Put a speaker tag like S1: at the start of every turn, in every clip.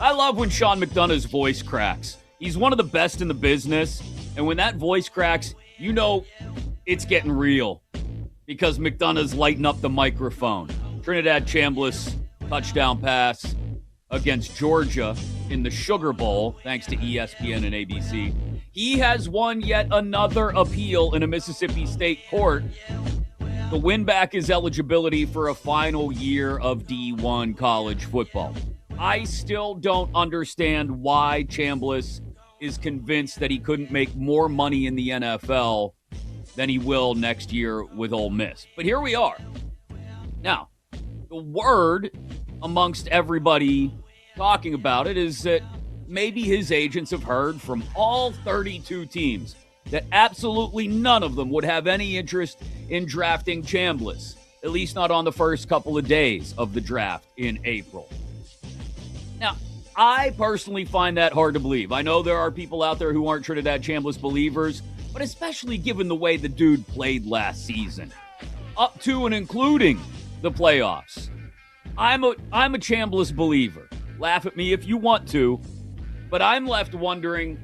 S1: I love when Sean McDonough's voice cracks. He's one of the best in the business. And when that voice cracks, you know it's getting real because McDonough's lighting up the microphone. Trinidad Chambliss touchdown pass against Georgia in the Sugar Bowl, thanks to ESPN and ABC. He has won yet another appeal in a Mississippi State court. The win back is eligibility for a final year of D1 college football. I still don't understand why Chambliss is convinced that he couldn't make more money in the NFL than he will next year with Ole Miss. But here we are. Now, the word amongst everybody talking about it is that maybe his agents have heard from all 32 teams that absolutely none of them would have any interest in drafting Chambliss, at least not on the first couple of days of the draft in April. Now, I personally find that hard to believe. I know there are people out there who aren't Trinidad Chambliss believers, but especially given the way the dude played last season, up to and including the playoffs. I'm a Chambliss believer. Laugh at me if you want to, but I'm left wondering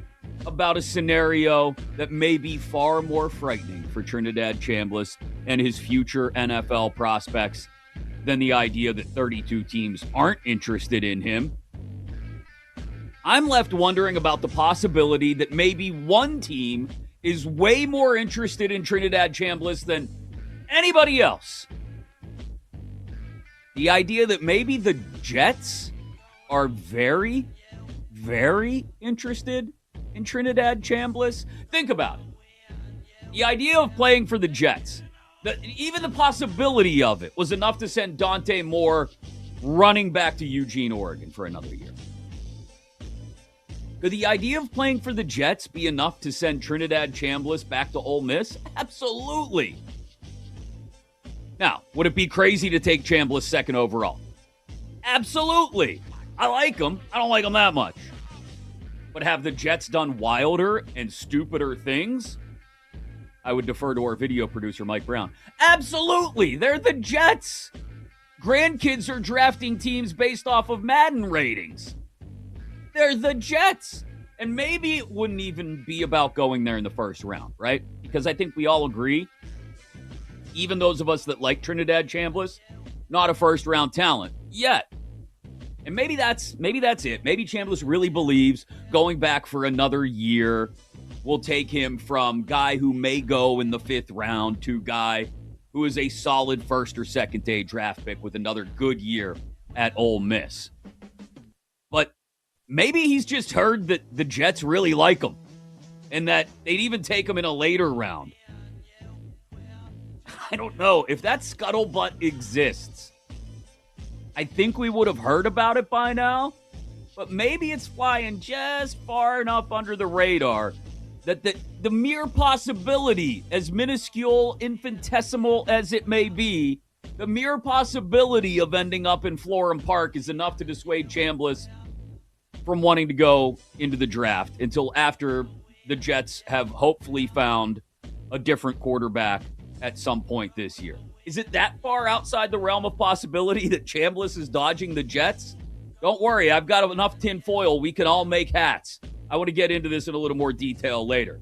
S1: about a scenario that may be far more frightening for Trinidad Chambliss and his future NFL prospects than the idea that 32 teams aren't interested in him. I'm left wondering about the possibility that maybe one team is way more interested in Trinidad Chambliss than anybody else. The idea that maybe the Jets are very, very interested in Trinidad Chambliss. Think about it. The idea of playing for the Jets, even the possibility of it was enough to send Dante Moore running back to Eugene, Oregon for another year. Could the idea of playing for the Jets be enough to send Trinidad Chambliss back to Ole Miss? Absolutely. Now, would it be crazy to take Chambliss second overall? Absolutely. I like him. I don't like him that much. But have the Jets done wilder and stupider things? I would defer to our video producer, Mike Brown. Absolutely. They're the Jets. Grandkids are drafting teams based off of Madden ratings. They're the Jets. And maybe it wouldn't even be about going there in the first round, right? Because I think we all agree, even those of us that like Trinidad Chambliss, not a first-round talent yet. And maybe that's it. Maybe Chambliss really believes going back for another year will take him from guy who may go in the 5th round to guy who is a solid first or second day draft pick with another good year at Ole Miss. But maybe he's just heard that the Jets really like him and that they'd even take him in a later round. I don't know. If that scuttlebutt exists, I think we would have heard about it by now, but maybe it's flying just far enough under the radar that the mere possibility, as minuscule, infinitesimal as it may be, the mere possibility of ending up in Florham Park is enough to dissuade Chambliss from wanting to go into the draft until after the Jets have hopefully found a different quarterback at some point this year. Is it that far outside the realm of possibility that Chambliss is dodging the Jets? Don't worry, I've got enough tinfoil. We can all make hats. I want to get into this in a little more detail later.